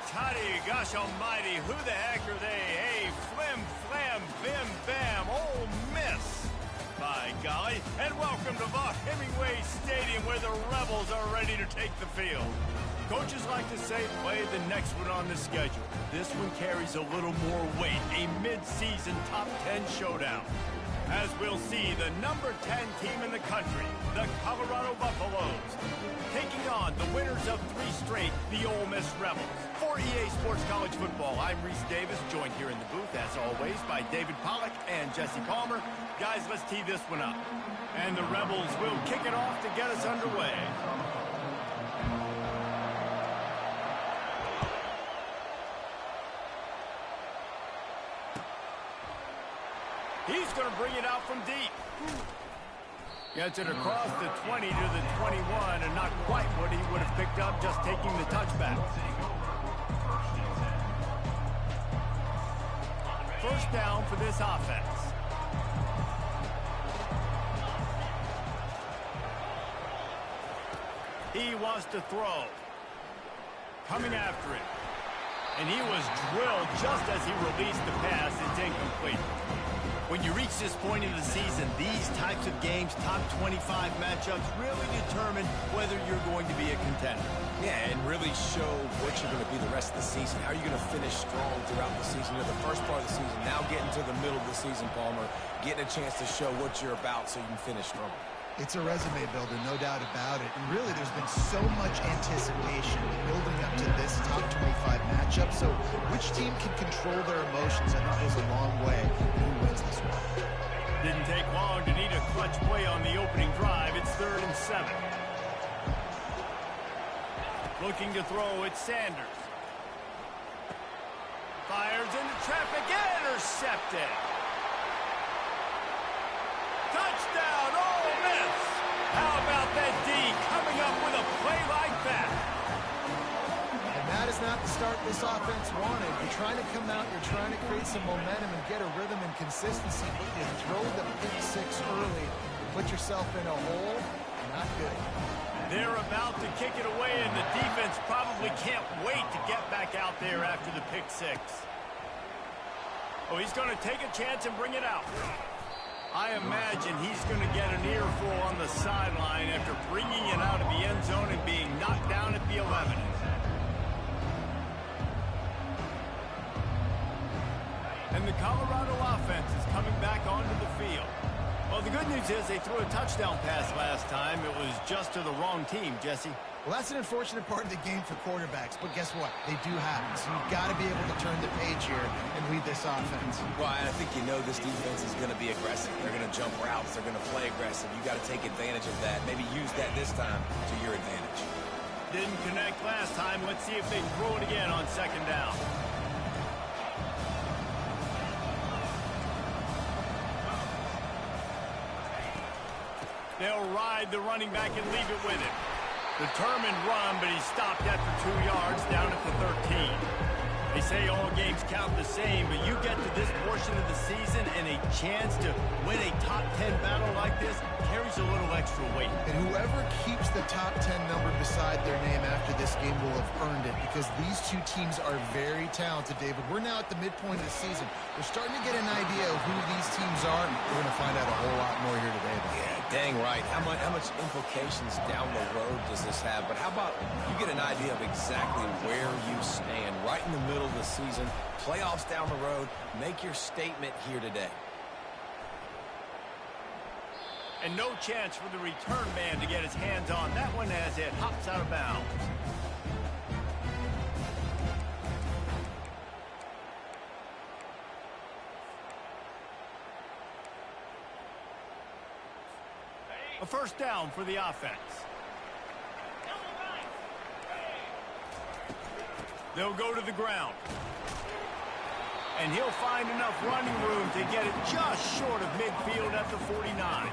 toddy, gosh almighty, who the heck are they? Hey, flim, flam, bim, bam, Ole Miss. By golly, and welcome to Vaught Hemingway Stadium where the Rebels are ready to take the field. Coaches like to say play the next one on the schedule. This one carries a little more weight, a mid-season top 10 showdown. As we'll see, the number 10 team in the country, the Colorado Buffaloes, taking on the winners of 3 straight, the Ole Miss Rebels. For EA Sports College Football, I'm Reese Davis, joined here in the booth, as always, by David Pollack and Jesse Palmer. Guys, let's tee this one up. And the Rebels will kick it off to get us underway. He's going to bring it out from deep. Gets it across the 20 to the 21, and not quite what he would have picked up just taking the touchback. First down for this offense. He wants to throw. Coming after it. And he was drilled just as he released the pass. It's incomplete. When you reach this point in the season, these types of games, top 25 matchups, really determine whether you're going to be a contender. Yeah, and really show what you're going to be the rest of the season. How are you going to finish strong throughout the season? The first part of the season, now getting to the middle of the season, Palmer, getting a chance to show what you're about so you can finish strong. It's a resume builder, no doubt about it. And really, there's been so much anticipation building up to this top 25 matchup. So which team can control their emotions, I think, goes a long way. Who wins this one? Didn't take long to need a clutch play on the opening drive. It's 3rd and 7. Looking to throw, it's Sanders. Fires into traffic, intercepted. Touchdown, Ole Miss! How about that D coming up with a play like that? And that is not the start this offense wanted. You're trying to come out, you're trying to create some momentum and get a rhythm and consistency, but you throw the pick 6 early, put yourself in a hole, not good. They're about to kick it away, and the defense probably can't wait to get back out there after the pick 6. Oh, he's going to take a chance and bring it out. I imagine he's going to get an earful on the sideline after bringing it out of the end zone and being knocked down at the 11. And the Colorado offense is coming back onto the field. Well, the good news is they threw a touchdown pass last time. It was just to the wrong team, Jesse. Well, that's an unfortunate part of the game for quarterbacks, but guess what? They do happen, so you've got to be able to turn the page here and lead this offense. Well, I think you know this defense is going to be aggressive. They're going to jump routes. They're going to play aggressive. You got to take advantage of that. Maybe use that this time to your advantage. Didn't connect last time. Let's see if they can throw it again on 2nd down. They'll ride the running back and leave it with him. Determined run, but he stopped after 2 yards down at the 13. They say all games count the same, but you get to this portion of the season and a chance to win a top 10 battle like this carries a little extra weight. And whoever keeps the top 10 number beside their name after this game will have earned it, because these two teams are very talented, David. We're now at the midpoint of the season. We're starting to get an idea of who these teams are. We're going to find out a whole lot more here today, though. Yeah, dang right. How much implications down the road does this have? But how about you get an idea of exactly where you stand right in the middle of the season, playoffs down the road, make your statement here today. And no chance for the return man to get his hands on that one as it hops out of bounds. A first down for the offense. They'll go to the ground. And he'll find enough running room to get it just short of midfield at the 49.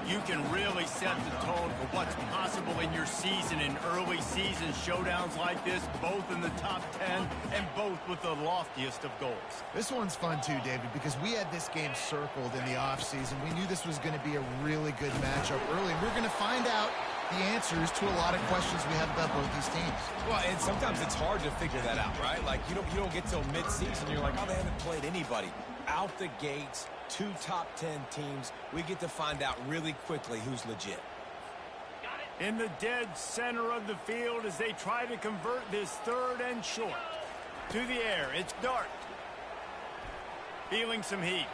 You can really set the tone for what's possible in your season in early season showdowns like this, both in the top 10 and both with the loftiest of goals. This one's fun too, David, because we had this game circled in the offseason. We knew this was going to be a really good matchup early, and we're going to find out the answers to a lot of questions we have about both these teams. Well, and sometimes it's hard to figure that out, right? Like, you don't get till mid-season, you're like, oh, they haven't played anybody. Out the gates, 2 top 10 teams, we get to find out really quickly who's legit. In the dead center of the field as they try to convert this 3rd and short. To the air, it's Dart. Feeling some heat.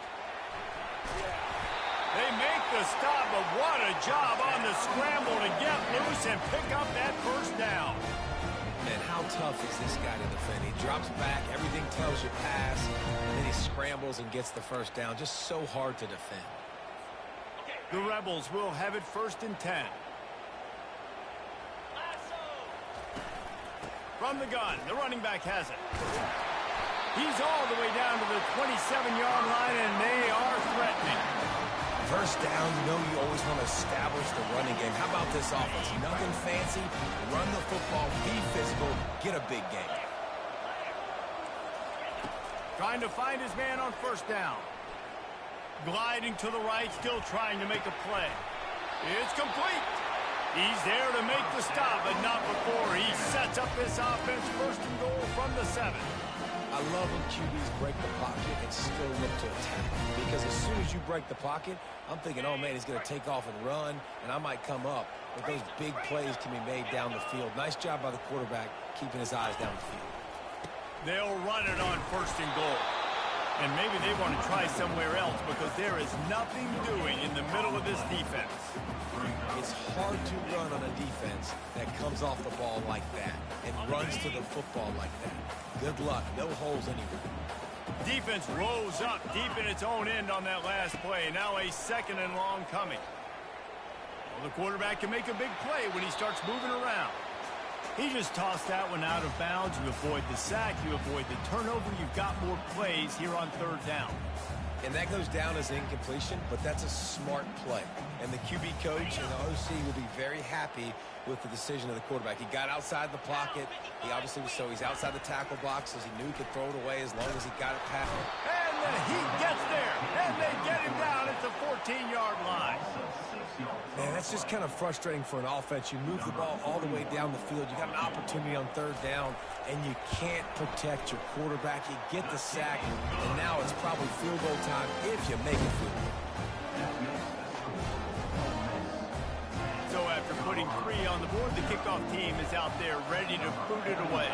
They make the stop, but what a job on the scramble to get loose and pick up that first down. And how tough is this guy to defend? He drops back, everything tells you pass, and then he scrambles and gets the first down. Just so hard to defend. The Rebels will have it 1st and 10. From the gun, the running back has it. He's all the way down to the 27-yard line, and they are threatening. First down, you know you always want to establish the running game. How about this offense? Nothing fancy. Run the football, be physical, get a big game. Trying to find his man on 1st down. Gliding to the right, still trying to make a play. It's complete. He's there to make the stop, but not before he sets up this offense 1st and goal from the 7. I love when QBs break the pocket and still look to attack. Because as soon as you break the pocket, I'm thinking, oh, man, he's going to take off and run, and I might come up. But those big plays can be made down the field. Nice job by the quarterback keeping his eyes down the field. They'll run it on 1st and goal. And maybe they want to try somewhere else because there is nothing doing in the middle of this defense. It's hard to run on a defense that comes off the ball like that and runs to the football like that. Good luck. No holes anywhere. Defense rose up deep in its own end on that last play. Now a 2nd and long coming. Well, the quarterback can make a big play when he starts moving around. He just tossed that one out of bounds. You avoid the sack. You avoid the turnover. You've got more plays here on 3rd down. And that goes down as incompletion, but that's a smart play. And the QB coach and the OC will be very happy with the decision of the quarterback. He got outside the pocket. He obviously was he's outside the tackle box, as he knew he could throw it away as long as he got it past him. And the heat gets there, and they get him down at the 14-yard line. Man, that's just kind of frustrating for an offense. You move the ball all the way down the field. You got an opportunity on 3rd down, and you can't protect your quarterback. You get the sack, and now it's probably field goal time if you make a field goal. So after putting 3 on the board, the kickoff team is out there ready to boot it away.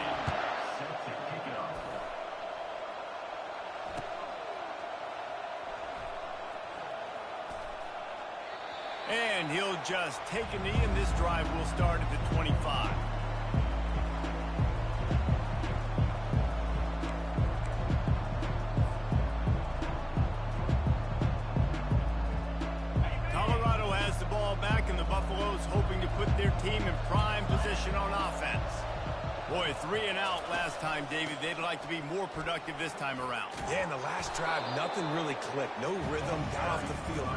And he'll just take a knee, and this drive will start at the 25. Colorado has the ball back, and the Buffaloes hoping to put their team in prime position on offense. Boy, 3 and out last time, David. They'd like to be more productive this time around. Yeah, in the last drive, nothing really clicked. No rhythm, got off the field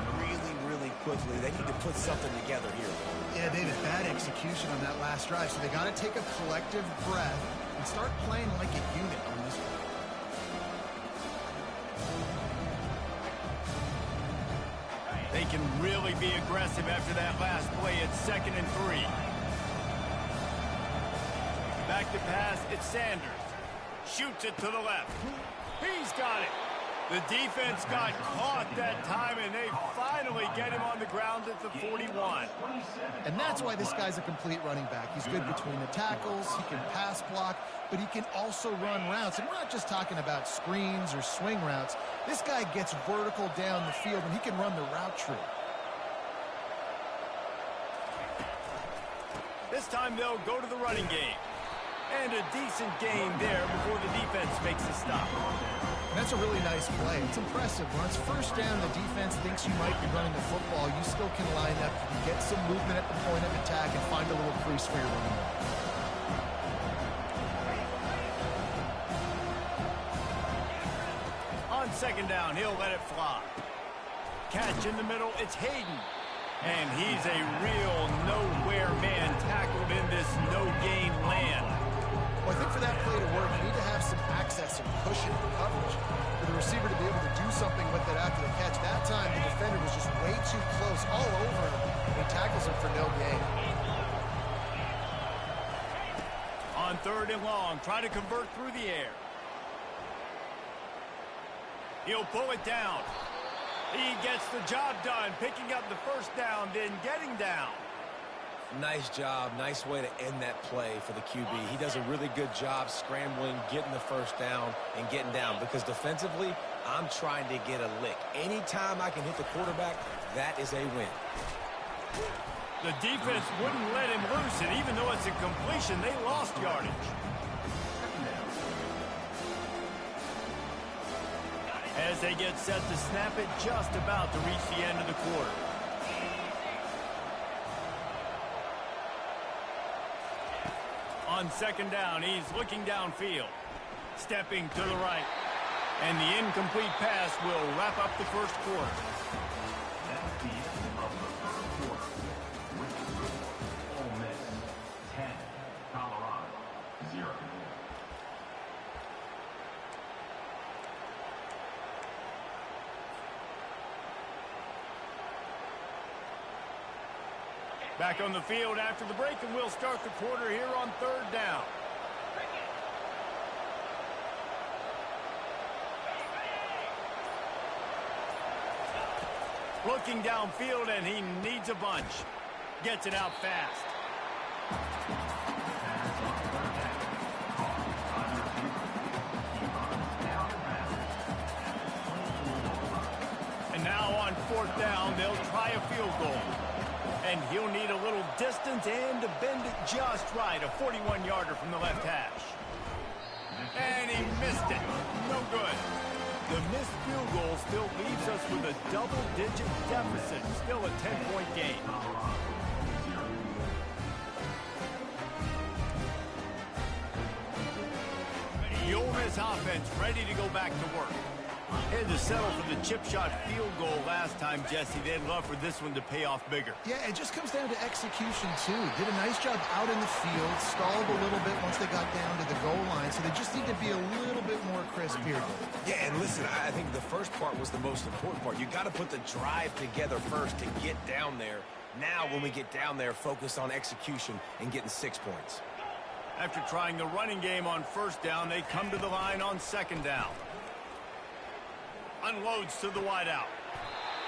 really quickly. They need to put something together here. Yeah, David, bad execution on that last drive, so they got to take a collective breath and start playing like a unit on this one. They can really be aggressive after that last play. It's 2nd and 3. Back to pass, it's Sanders. Shoots it to the left. He's got it. The defense got caught that time, and they finally get him on the ground at the 41. And that's why this guy's a complete running back. He's good between the tackles, he can pass block, but he can also run routes. And we're not just talking about screens or swing routes. This guy gets vertical down the field, and he can run the route tree. This time they'll go to the running game. And a decent gain there before the defense makes a stop. And that's a really nice play. It's impressive. When it's 1st down, the defense thinks you might be running the football. You still can line up, you can get some movement at the point of attack, and find a little crease for your running back. On 2nd down, he'll let it fly. Catch in the middle, it's Hayden. And he's a real nowhere man tackled in this no-gain land. Well, I think for that play to work, you need to have some access and cushion and coverage for the receiver to be able to do something with it after the catch. That time, the defender was just way too close all over him, and he tackles him for no gain. on 3rd and long. Try to convert through the air. He'll pull it down. He gets the job done, picking up the first down, then getting down. Nice job. Nice way to end that play for the QB. He does a really good job scrambling, getting the first down, and getting down. Because defensively, I'm trying to get a lick. Anytime I can hit the quarterback, that is a win. The defense wouldn't let him loose, and even though it's a completion, they lost yardage. As they get set to snap it, just about to reach the end of the quarter. On 2nd down, he's looking downfield. Stepping to the right. And the incomplete pass will wrap up the first quarter. That's the end of the first quarter. Ole Miss 10, Colorado 0. Back on the field after the break, and we'll start the quarter here on 3rd down. Looking downfield, and he needs a bunch. Gets it out fast. And now on 4th down, they'll try a field goal. And he'll need a little distance and to bend it just right. A 41-yarder from the left hash. And he missed it. No good. The missed field goal still leaves us with a double-digit deficit. Still a 10-point game. The Ole Miss offense ready to go back to work. Had to settle for the chip shot field goal last time, Jesse. They'd love for this one to pay off bigger. Yeah, it just comes down to execution, too. Did a nice job out in the field, stalled a little bit once they got down to the goal line, so they just need to be a little bit more crisp here. Yeah, and listen, I think the first part was the most important part. You got to put the drive together first to get down there. Now, when we get down there, focus on execution and getting 6 points. After trying the running game on 1st down, they come to the line on 2nd down. Unloads to the wideout.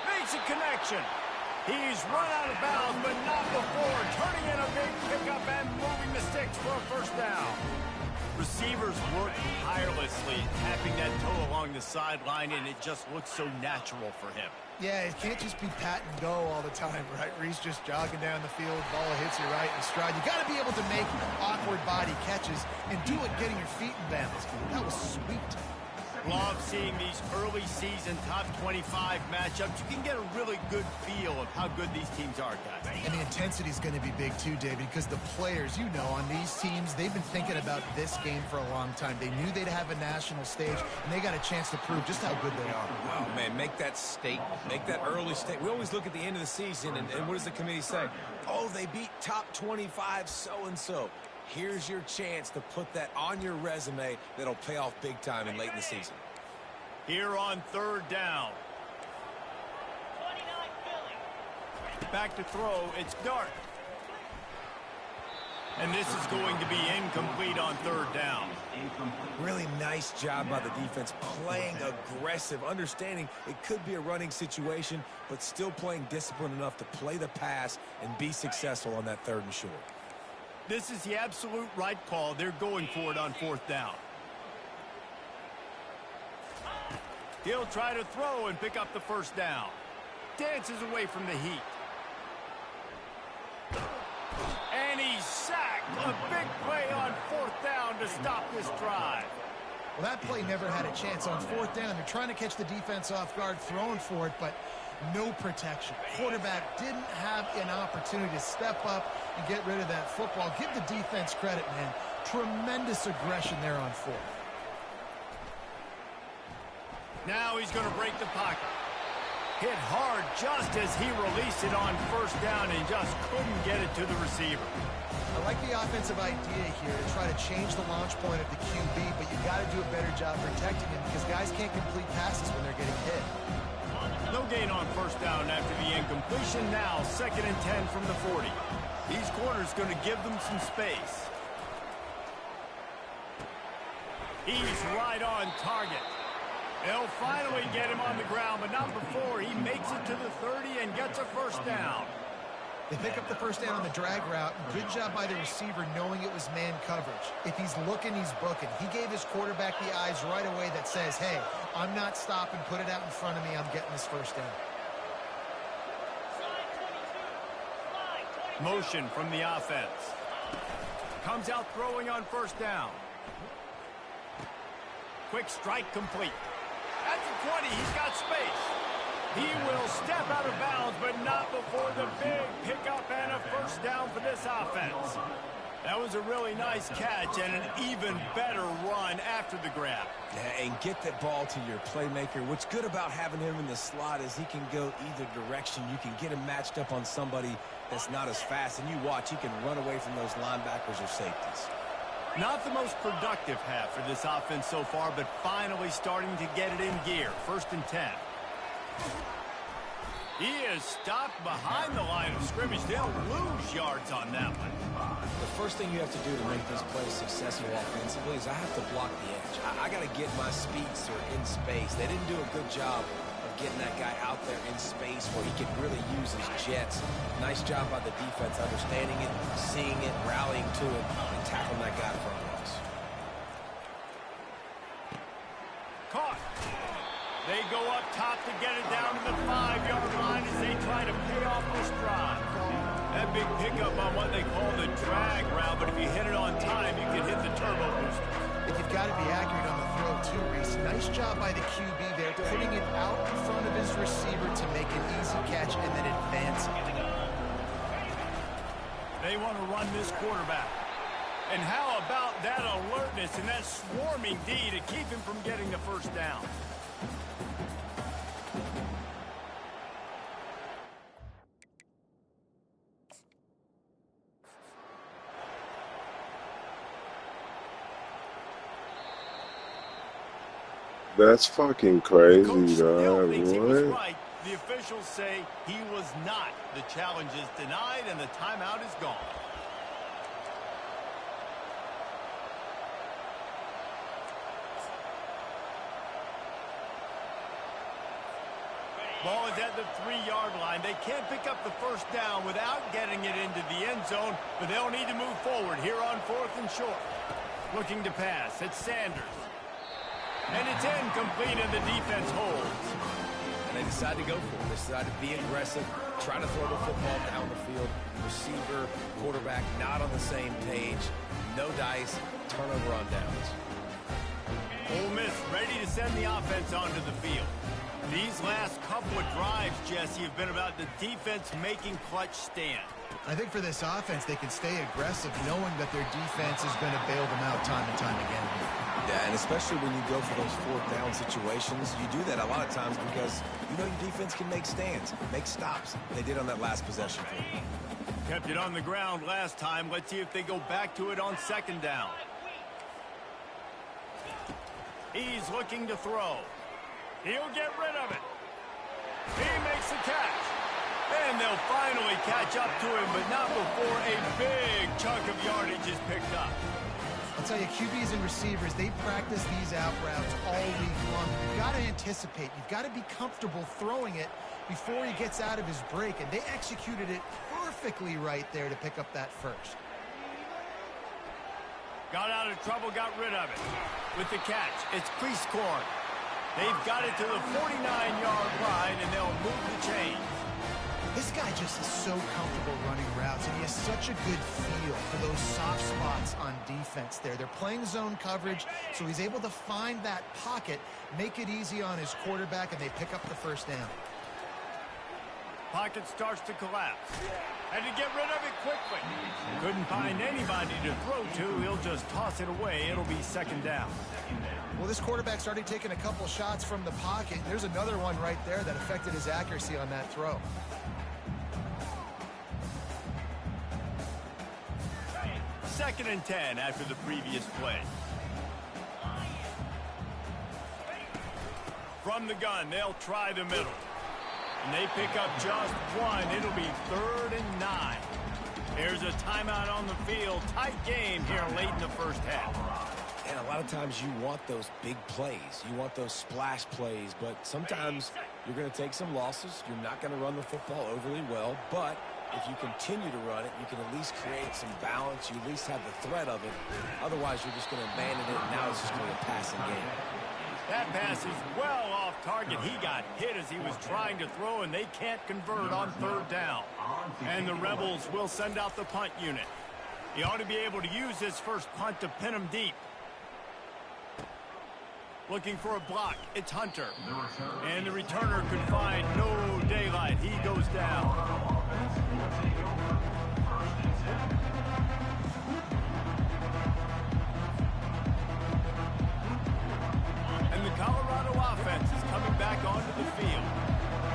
Makes a connection. He's run out of bounds, but not before. Turning in a big pickup and moving the sticks for a 1st down. Receivers work tirelessly, tapping that toe along the sideline, and it just looks so natural for him. Yeah, it can't just be pat and go all the time, right? Reese just jogging down the field, ball hits you right in stride. You got to be able to make awkward body catches and do it getting your feet in bounds. That was sweet. Love seeing these early season top 25 matchups. You can get a really good feel of how good these teams are, guys. And the intensity is going to be big too, David, because the players, you know, on these teams, they've been thinking about this game for a long time. They knew they'd have a national stage, and they got a chance to prove just how good they are. Oh, man, make that statement. Make that early statement. We always look at the end of the season, and what does the committee say? Oh, they beat top 25 so-and-so. Here's your chance to put that on your resume that'll pay off big time in late in the season. Here on 3rd down. Back to throw, it's Dart. And this is going to be incomplete on 3rd down. Really nice job by the defense, playing aggressive, understanding it could be a running situation, but still playing disciplined enough to play the pass and be successful on that 3rd and short. This is the absolute right call. They're going for it on 4th down. He'll try to throw and pick up the 1st down. Dances away from the heat. And he's sacked. A big play on 4th down to stop this drive. Well, that play never had a chance. On 4th down, they're trying to catch the defense off guard, throwing for it, but no protection. Quarterback didn't have an opportunity to step up and get rid of that football. Give the defense credit, man. Tremendous aggression there on 4th. Now he's going to break the pocket. Hit hard just as he released it on 1st down and just couldn't get it to the receiver. I like the offensive idea here to try to change the launch point of the QB, but you got to do a better job protecting him because guys can't complete passes when they're getting hit. No gain on 1st down after the incompletion. Now 2nd and 10 from the 40. These corners going to give them some space. He's right on target. They'll finally get him on the ground, but not before he makes it to the 30 and gets a first down. They pick up the first down on the drag route. Good job by the receiver knowing it was man coverage. If he's looking, he's booking. He gave his quarterback the eyes right away that says, hey, I'm not stopping, put it out in front of me, I'm getting this first down. Motion from the offense. Comes out throwing on first down. Quick strike complete. At the 20, he's got space. He will step out of bounds, but not before the big pickup and a first down for this offense. That was a really nice catch and an even better run after the grab. Yeah, and get that ball to your playmaker. What's good about having him in the slot is he can go either direction. You can get him matched up on somebody that's not as fast, and you watch, he can run away from those linebackers or safeties. Not the most productive half for this offense so far, but finally starting to get it in gear. 1st and 10. He is stopped behind the line of scrimmage. They'll lose yards on that one. The first thing you have to do to make these plays successful offensively is I have to block the edge. I got to get my speedster in space. They didn't do a good job of getting that guy out there in space where he could really use his jets. Nice job by the defense understanding it, seeing it, rallying to it, and tackling that guy in front of us. Caught. They go up top to get it down to the 5-yard line as they try to pay off this drive. That big pickup on what they call the drag route, but if you hit it on time, you can hit the turbo booster. If you've got to be accurate on the throw too, Reese. Nice job by the QB there, putting it out in front of his receiver to make an easy catch and then advancing. They want to run this quarterback. And how about that alertness and that swarming D to keep him from getting the first down? That's fucking crazy, Coach still dog. thinks he was What? right. The officials say he was not. The challenge is denied and the timeout is gone. Ball is at the 3-yard line. They can't pick up the first down without getting it into the end zone, but they'll need to move forward here on 4th and short. Looking to pass. It's Sanders. And it's incomplete, and the defense holds. And they decide to go for it. They decide to be aggressive, try to throw the football down the field. Receiver, quarterback, not on the same page. No dice, turnover on downs. Ole Miss ready to send the offense onto the field. These last couple of drives, Jesse, have been about the defense making clutch stand. I think for this offense, they can stay aggressive knowing that their defense is going to bail them out time and time again. Yeah, and especially when you go for those 4th down situations, you do that a lot of times because you know your defense can make stands, make stops. They did on that last possession. Kept it on the ground last time. Let's see if they go back to it on 2nd down. He's looking to throw. He'll get rid of it. He makes the catch. And they'll finally catch up to him, but not before a big chunk of yardage is picked up. I'll tell you, QBs and receivers, they practice these out routes all week long. You've got to anticipate. You've got to be comfortable throwing it before he gets out of his break, and they executed it perfectly right there to pick up that first. Got out of trouble, got rid of it. With the catch, it's Cleescorn. They've got it to the 49-yard line, and they'll move the chains. This guy just is so comfortable running routes, and he has such a good feel for those soft spots on defense there. They're playing zone coverage, so he's able to find that pocket, make it easy on his quarterback, and they pick up the first down. Pocket starts to collapse. Had to get rid of it quickly. Couldn't find anybody to throw to. He'll just toss it away. It'll be 2nd down. Well, this quarterback started taking a couple shots from the pocket. There's another one right there that affected his accuracy on that throw. Second and 10 after the previous play. From the gun, they'll try the middle. And they pick up just one. It'll be 3rd and 9. Here's a timeout on the field. Tight game here late in the first half. And a lot of times you want those big plays. You want those splash plays, but sometimes you're going to take some losses. You're not going to run the football overly well, but if you continue to run it, you can at least create some balance. You at least have the threat of it. Otherwise, you're just going to abandon it, and now it's just going to be a passing game. That pass is well off target. He got hit as he was trying to throw, and they can't convert on third down. And the Rebels will send out the punt unit. He ought to be able to use his first punt to pin him deep. Looking for a block. It's Hunter. And the returner could find no daylight. He goes down. And the Colorado offense is coming back onto the field.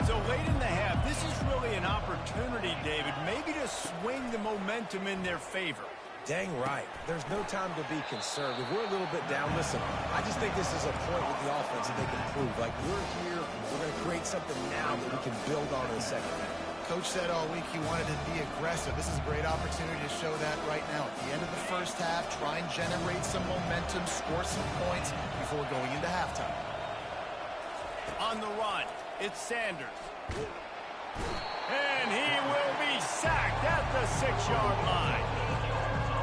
So late in the half, this is really an opportunity, David, maybe to swing the momentum in their favor. Dang right. There's no time to be concerned. If we're a little bit down, listen, I just think this is a point with the offense that they can prove. Like, we're here, we're going to create something now that we can build on in the second half. Coach said all week he wanted to be aggressive. This is a great opportunity to show that right now. At the end of the first half, try and generate some momentum, score some points before going into halftime. On the run, it's Sanders. And he will be sacked at the 6-yard line.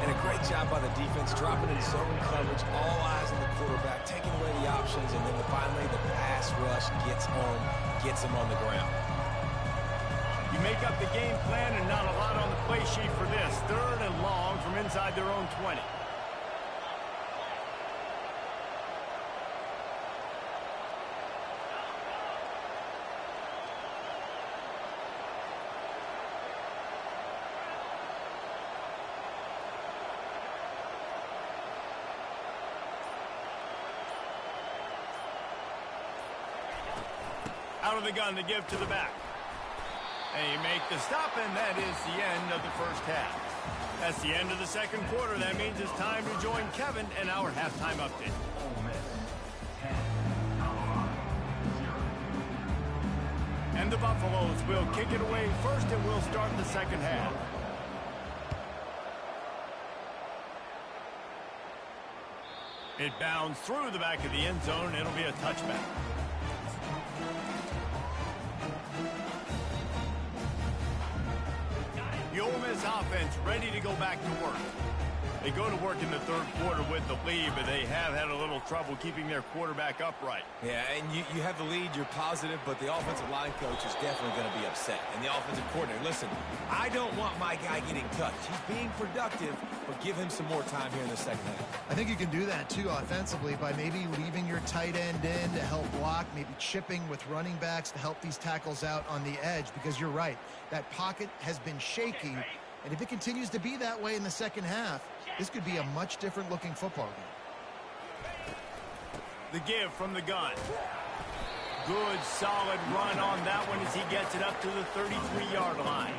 And a great job by the defense, dropping in zone coverage, all eyes on the quarterback, taking away the options, and then finally the pass rush gets home, gets him on the ground. You make up the game plan and not a lot on the play sheet for this. 3rd and long from inside their own 20. Out of the gun to give to the back. And you make the stop, and that is the end of the first half. That's the end of the second quarter. That means it's time to join Kevin and our halftime update. And the Buffaloes will kick it away first, and we'll start the second half. It bounds through the back of the end zone. It'll be a touchback. The Ole Miss offense ready to go back to work. They go to work in the third quarter with the lead, but they have had a little trouble keeping their quarterback upright. Yeah, and you have the lead, you're positive, but the offensive line coach is definitely going to be upset. And the offensive coordinator, listen, I don't want my guy getting touched. He's being productive, but give him some more time here in the second half. I think you can do that, too, offensively, by maybe leaving your tight end in to help block, maybe chipping with running backs to help these tackles out on the edge, because you're right. That pocket has been shaky, and if it continues to be that way in the second half, this could be a much different looking football game. The give from the gun. Good, solid run on that one as he gets it up to the 33-yard line.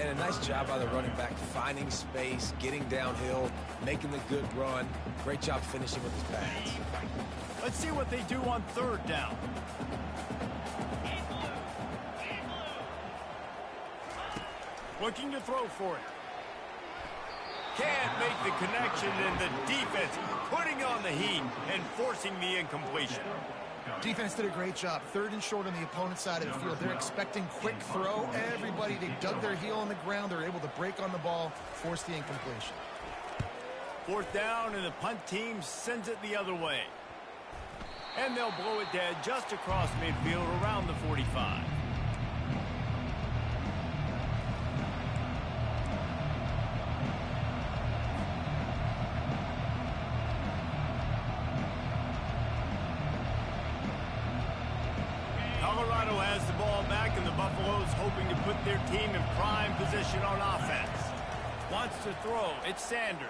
And a nice job by the running back, finding space, getting downhill, making the good run. Great job finishing with his pads. Let's see what they do on third down. Looking to throw for it. Can't make the connection, and the defense putting on the heat and forcing the incompletion. Defense did a great job. 3rd and short on the opponent's side of the field. They're expecting quick throw. Everybody, they dug their heel on the ground. They're able to break on the ball, force the incompletion. 4th down, and the punt team sends it the other way. And they'll blow it dead just across midfield around the 45. Colorado has the ball back, and the Buffaloes hoping to put their team in prime position on offense. Wants to throw. It's Sanders.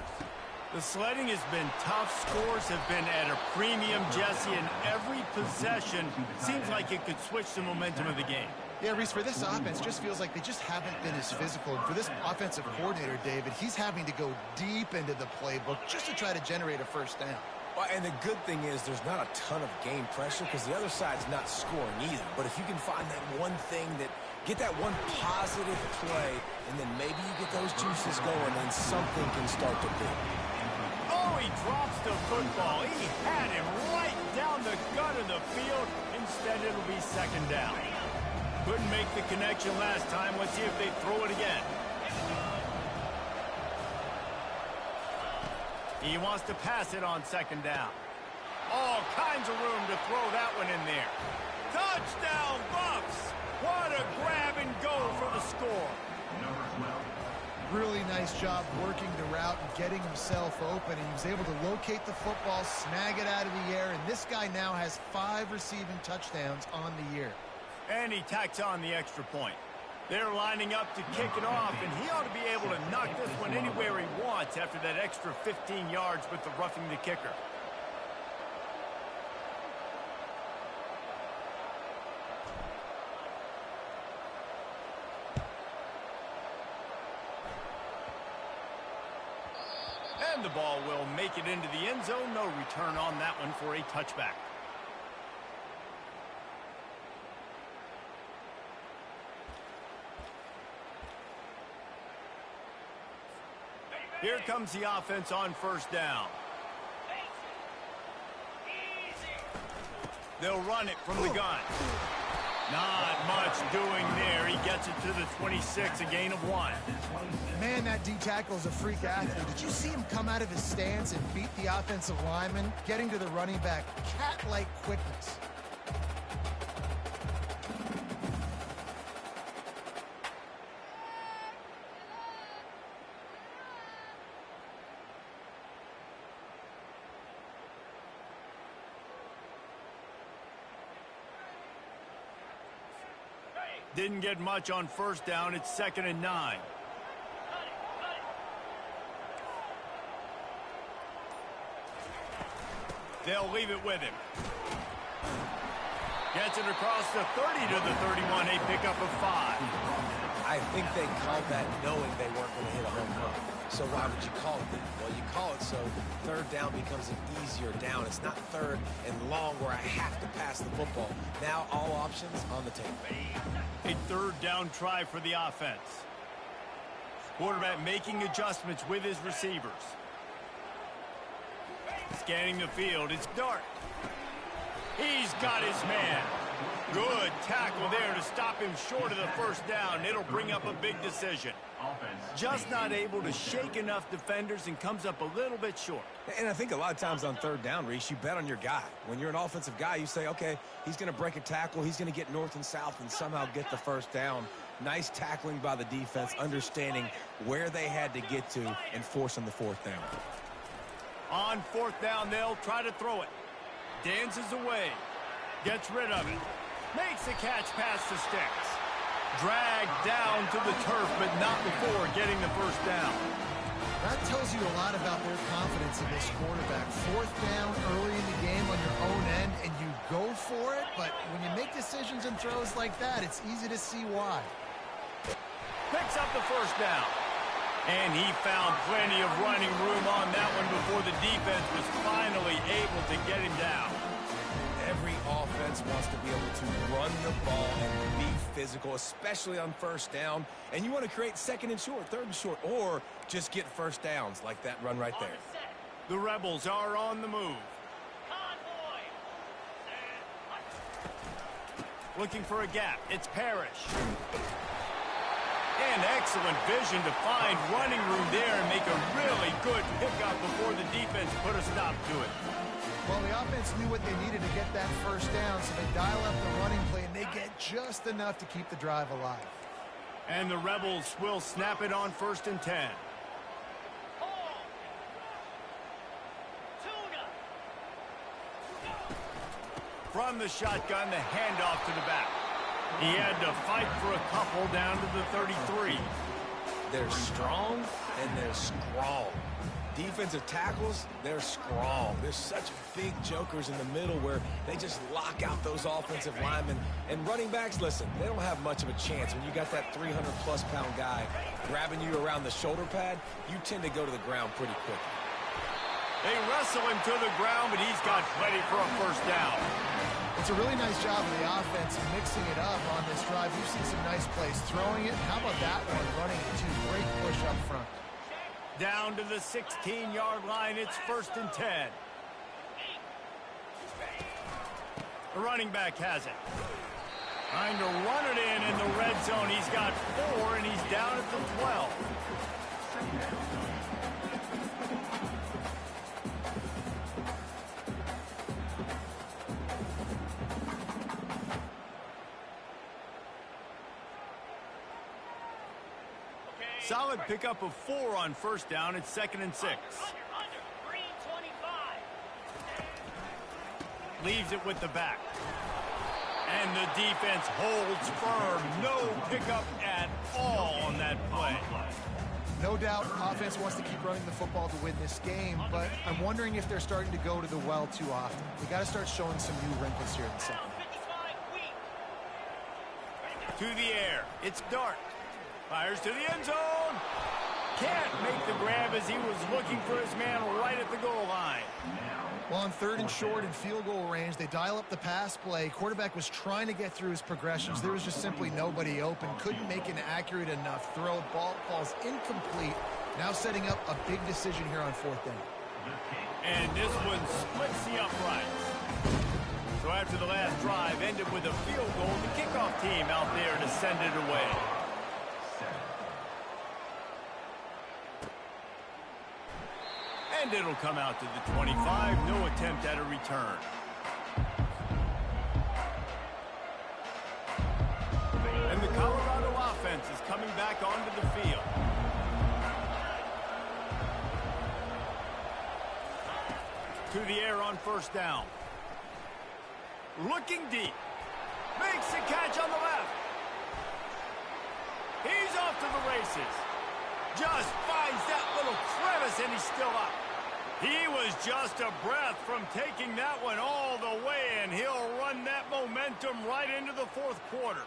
The sledding has been tough. Scores have been at a premium, Jesse, and every possession seems like it could switch the momentum of the game. Yeah, Reese, for this offense, just feels like they just haven't been as physical. And for this offensive coordinator, David, he's having to go deep into the playbook just to try to generate a first down. Well, and the good thing is there's not a ton of game pressure because the other side's not scoring either. But if you can find that one thing that, get that one positive play, and then maybe you get those juices going and something can start to build. Oh, he drops the football. He had him right down the gut of the field. Instead, it'll be second down. Couldn't make the connection last time. Let's see if they throw it again. He wants to pass it on second down. All kinds of room to throw that one in there. Touchdown, Buffs! What a grab and go for the score. Really nice job working the route and getting himself open. He was able to locate the football, snag it out of the air, and this guy now has 5 receiving touchdowns on the year. And he tacks on the extra point. They're lining up to kick it off, and he ought to be able to knock this one anywhere he wants after that extra 15 yards with the roughing the kicker. And the ball will make it into the end zone. No return on that one for a touchback. Here comes the offense on first down. They'll run it from the gun. Not much doing there. He gets it to the 26, a gain of 1. Man, that D tackle is a freak athlete. Did you see him come out of his stance and beat the offensive lineman, getting to the running back? Cat-like quickness. Didn't get much on first down. It's 2nd and 9. They'll leave it with him. Gets it across the 30 to the 31, a pickup of 5. I think they called that knowing they weren't going to hit a home run. So why would you call it that? Well, you call it so third down becomes an easier down. It's not third and long where I have to pass the football. Now all options on the table. A third down try for the offense. Quarterback making adjustments with his receivers. Scanning the field, it's Dart. He's got his man. Good tackle there to stop him short of the first down. It'll bring up a big decision. Just not able to shake enough defenders and comes up a little bit short. And I think a lot of times on third down, Reese, you bet on your guy. When you're an offensive guy, you say, okay, he's going to break a tackle, he's going to get north and south and somehow get the first down. Nice tackling by the defense, understanding where they had to get to and forcing the fourth down. On fourth down, they'll try to throw it. Dances away. Gets rid of it. Makes the catch past the sticks. Dragged down to the turf, but not before getting the first down. That tells you a lot about their confidence in this quarterback. Fourth down early in the game on your own end, and you go for it, but when you make decisions and throws like that, it's easy to see why. Picks up the first down. And he found plenty of running room on that one before the defense was finally able to get him down. Every offense wants to be able to run the ball and be physical, especially on first down. And you want to create second and short, third and short, or just get first downs like that run right there. The Rebels are on the move. Looking for a gap. It's Parrish. And excellent vision to find running room there and make a really good pickup before the defense put a stop to it. Well, the offense knew what they needed to get that first down, so they dial up the running play, and they get just enough to keep the drive alive. And the Rebels will snap it on 1st and 10. From the shotgun, the handoff to the back. He had to fight for a couple down to the 33. They're strong and they're strong. Defensive tackles, they're strong. There's such big jokers in the middle where they just lock out those offensive linemen. And running backs, listen, they don't have much of a chance. When you got that 300-plus pound guy grabbing you around the shoulder pad, you tend to go to the ground pretty quickly. They wrestle him to the ground, but he's got plenty for a first down. It's a really nice job of the offense mixing it up on this drive. We've seen some nice plays throwing it. How about that one running it too? Great push up front. Down to the 16-yard line, it's 1st and 10. The running back has it. Trying to run it in the red zone. He's got 4, and he's down at the 12. Solid pickup of 4 on 1st down. It's 2nd and 6. Leaves it with the back. And the defense holds firm. No pickup at all on that play. No doubt offense wants to keep running the football to win this game, but I'm wondering if they're starting to go to the well too often. They got to start showing some new wrinkles here in the second half. To the air. It's Dart. Fires to the end zone. Can't make the grab as he was looking for his man right at the goal line. Well, on 3rd and short and field goal range, they dial up the pass play. Quarterback was trying to get through his progressions. There was just simply nobody open. Couldn't make an accurate enough throw. Ball falls incomplete. Now setting up a big decision here on 4th down. And this one splits the uprights. So after the last drive ended with a field goal, the kickoff team out there to send it away. And it'll come out to the 25. No attempt at a return. And the Colorado offense is coming back onto the field. To the air on 1st down. Looking deep. Makes the catch on the left. He's off to the races. Just finds that little crevice and he's still up. He was just a breath from taking that one all the way, and he'll run that momentum right into the 4th quarter.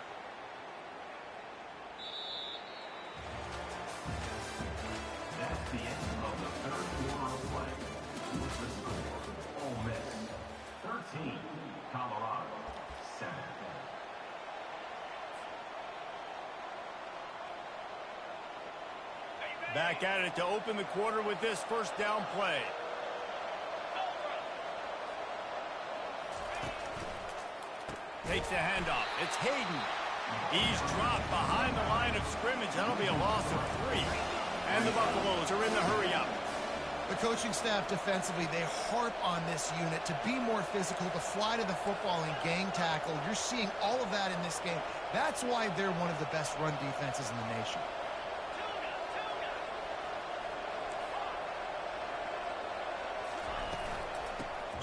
That's the end of the 3rd quarter of play. With the score, Ole Miss 13, Colorado 7. Back at it to open the quarter with this 1st down play. Takes the handoff. It's Hayden. He's dropped behind the line of scrimmage. That'll be a loss of 3. And the Buffaloes are in the hurry-up. The coaching staff defensively, they harp on this unit to be more physical, to fly to the football and gang tackle. You're seeing all of that in this game. That's why they're one of the best run defenses in the nation.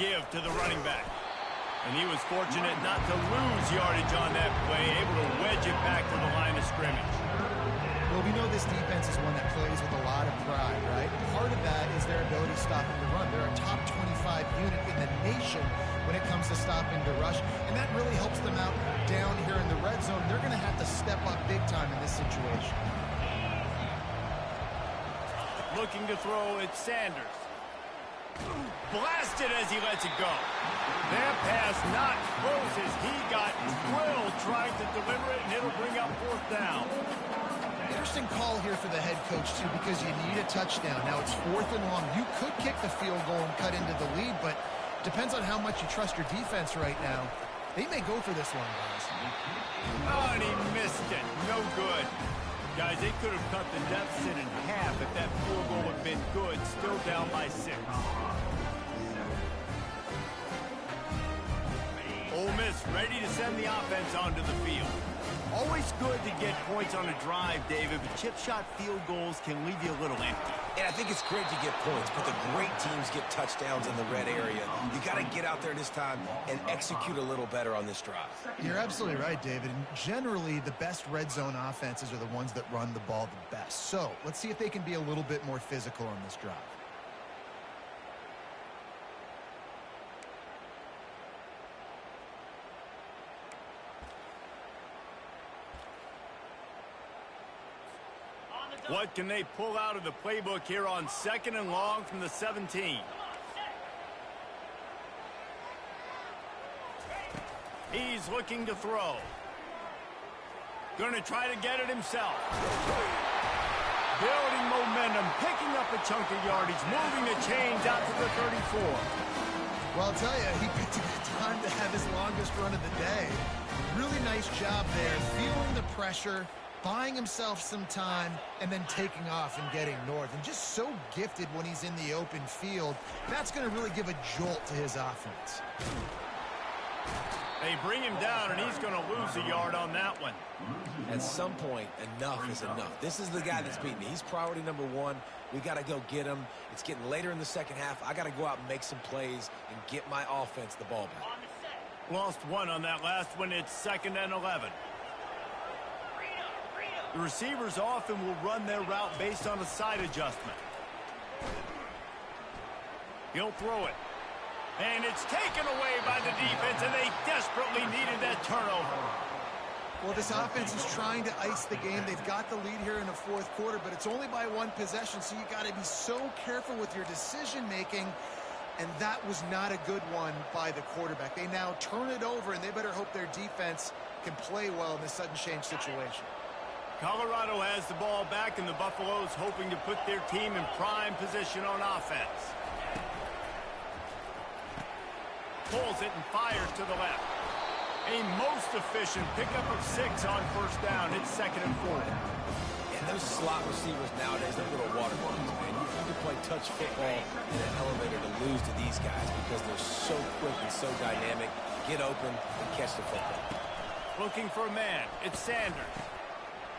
Give to the running back. And he was fortunate not to lose yardage on that play, able to wedge it back to the line of scrimmage. Well, we know this defense is one that plays with a lot of pride, right? Part of that is their ability stopping the run. They're a top 25 unit in the nation when it comes to stopping the rush, and that really helps them out down here in the red zone. They're going to have to step up big time in this situation. Looking to throw, it's Sanders. Blasted as he lets it go. That pass not close as he got drilled trying to deliver it, and it'll bring up 4th down. Interesting call here for the head coach, too, because you need a touchdown. Now it's 4th and long. You could kick the field goal and cut into the lead, but depends on how much you trust your defense right now. They may go for this one, guys. Oh, and he missed it. No good. Guys, they could have cut the deficit in half if that field goal had been good. Still down by 6. Ole Miss ready to send the offense onto the field. Always good to get points on a drive, David, but chip shot field goals can leave you a little empty. And I think it's great to get points, but the great teams get touchdowns in the red area. You got to get out there this time and execute a little better on this drive. You're absolutely right, David. And generally, the best red zone offenses are the ones that run the ball the best. So let's see if they can be a little bit more physical on this drive. What can they pull out of the playbook here on 2nd and long from the 17? He's looking to throw. Going to try to get it himself. Building momentum picking up a chunk of yardage, moving the chains out to the 34. Well, I'll tell you, he picked a good time to have his longest run of the day. Really nice job there, feeling the pressure, buying himself some time, and then taking off and getting north. And just so gifted when he's in the open field. That's going to really give a jolt to his offense. They bring him down, and he's going to lose a yard on that one. At some point, enough is enough. This is the guy that's beating me. He's priority number one. We got to go get him. It's getting later in the second half. I got to go out and make some plays and get my offense the ball back. Lost one on that last one. It's 2nd and 11. The receivers often will run their route based on a side adjustment. He'll throw it. And it's taken away by the defense, and they desperately needed that turnover. Well, this offense is trying to ice the game. They've got the lead here in the fourth quarter, but it's only by one possession, so you got to be so careful with your decision-making, and that was not a good one by the quarterback. They now turn it over, and they better hope their defense can play well in this sudden change situation. Colorado has the ball back, and the Buffaloes hoping to put their team in prime position on offense. Pulls it and fires to the left. A most efficient pickup of 6 on first down. It's 2nd and 4. And those slot receivers nowadays, they're little water bottles, man. You can play touch football in an elevator to lose to these guys because they're so quick and so dynamic. Get open and catch the football. Looking for a man. It's Sanders.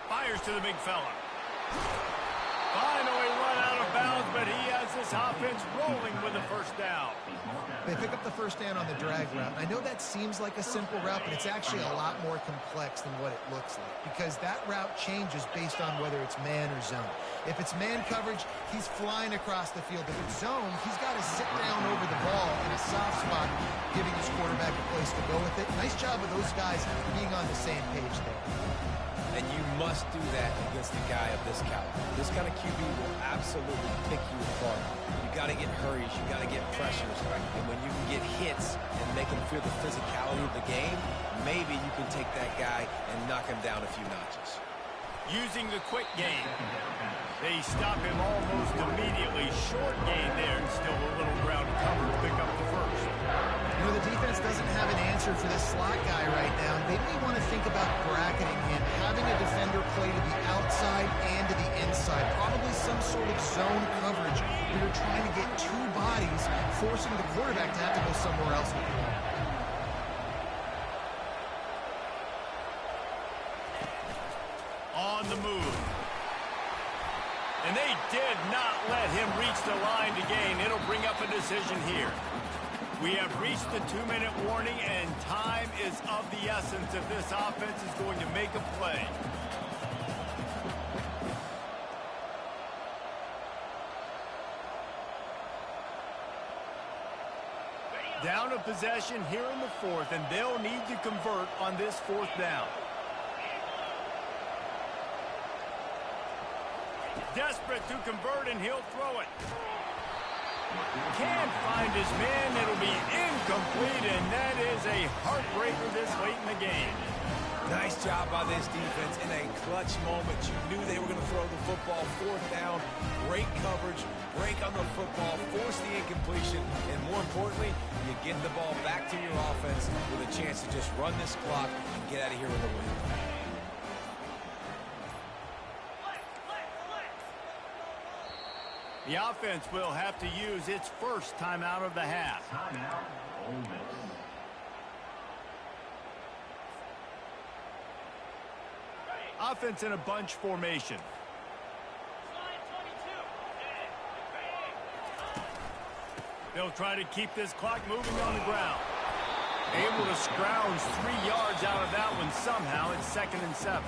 Fires to the big fella. Finally run out of bounds, but he has this offense rolling with the first down. They pick up the first down on the drag route. I know that seems like a simple route, but it's actually a lot more complex than what it looks like because that route changes based on whether it's man or zone. If it's man coverage, he's flying across the field. If it's zone, he's got to sit down over the ball in a soft spot, giving his quarterback a place to go with it. Nice job of those guys being on the same page there. And you must do that against a guy of this caliber. This kind of QB will absolutely pick you apart. You got to get hurries. You got to get pressures. And when you can get hits and make him feel the physicality of the game, maybe you can take that guy and knock him down a few notches. Using the quick game. They stop him almost immediately. Short gain there, and still a little ground cover to pick up the first. You know, the defense doesn't have an answer for this slot guy right now. They may want to think about bracketing him, having a defender play to the outside and to the inside. Probably some sort of zone coverage where you're trying to get two bodies, forcing the quarterback to have to go somewhere else with the ball. On the move. And they did not let him reach the line to gain. It'll bring up a decision here. We have reached the 2-minute warning, and time is of the essence if this offense is going to make a play. Down a possession here in the fourth, and they'll need to convert on this fourth down. Desperate to convert, and he'll throw it. Can't find his man. It'll be incomplete, and that is a heartbreaker this late in the game. Nice job by this defense in a clutch moment. You knew they were going to throw the football. Fourth down, great coverage, break on the football, force the incompletion, and more importantly, you get the ball back to your offense with a chance to just run this clock and get out of here with a win. The offense will have to use its first timeout of the half. Timeout, Ole Miss. Offense in a bunch formation. They'll try to keep this clock moving on the ground. Able to scrounge 3 yards out of that one somehow. It's 2nd and 7.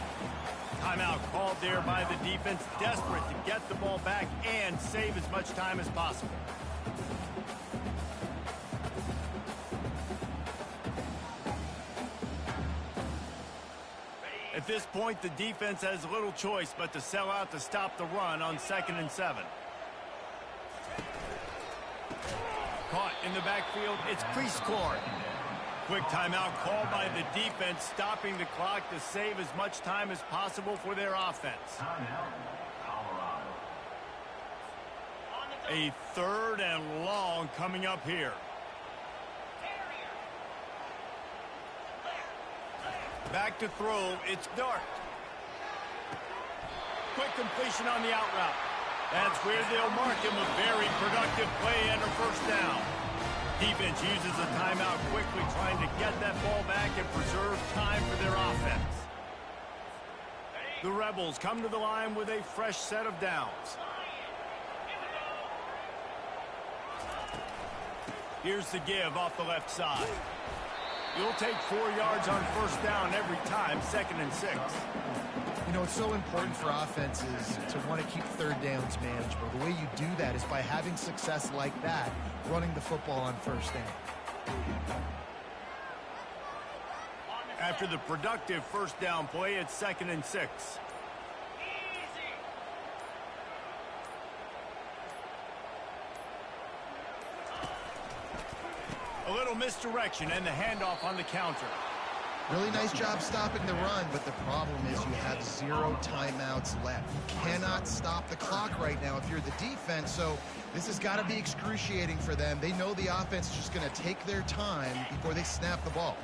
Timeout called there by the defense, desperate to get the ball back and save as much time as possible. At this point, the defense has little choice but to sell out to stop the run on 2nd and 7. Caught in the backfield, it's Prieskorn. Quick timeout called by the defense, stopping the clock to save as much time as possible for their offense. Timeout, Colorado. A 3rd and long coming up here. Back to throw. It's Dart. Quick completion on the out route. That's where they'll mark him. A very productive play and a first down. Defense uses a timeout quickly, trying to get that ball back and preserve time for their offense. The Rebels come to the line with a fresh set of downs. Here's the give off the left side. You'll take 4 yards on first down every time, 2nd and 6. You know, it's so important for offenses to want to keep third downs manageable. The way you do that is by having success like that, running the football on first down. After the productive first down play, it's 2nd and 6. A little misdirection and the handoff on the counter. Really nice job stopping the run, but the problem is you have 0 timeouts left. You cannot stop the clock right now if you're the defense, so this has got to be excruciating for them. They know the offense is just going to take their time before they snap the ball.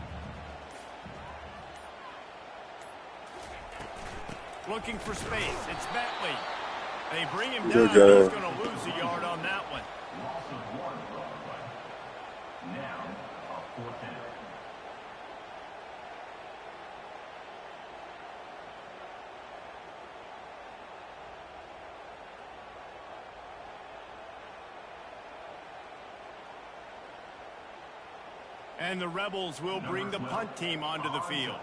Looking for space. It's Bentley. They bring him Good down. job. He's going to lose a yard on that one. Loss of 1 on the play. Now, a 4th down. And the Rebels will bring the punt team onto the field.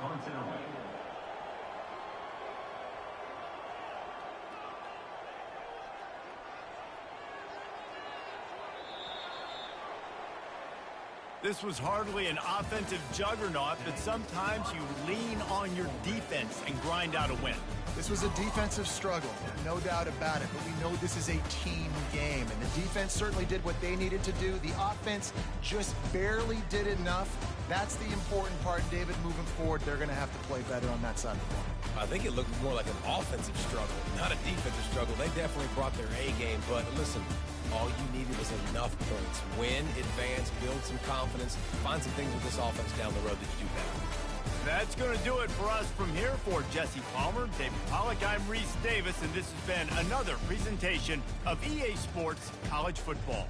This was hardly an offensive juggernaut, but sometimes you lean on your defense and grind out a win. This was a defensive struggle, no doubt about it, but we know this is a team game, and the defense certainly did what they needed to do. The offense just barely did enough. That's the important part, David. Moving forward, they're going to have to play better on that side of the ball. I think it looked more like an offensive struggle, not a defensive struggle. They definitely brought their A game, but listen, all you needed was enough points. Win, advance, build some confidence, find some things with this offense down the road that you do better. That's going to do it for us from here. For Jesse Palmer, David Pollack, I'm Reese Davis, and this has been another presentation of EA Sports College Football.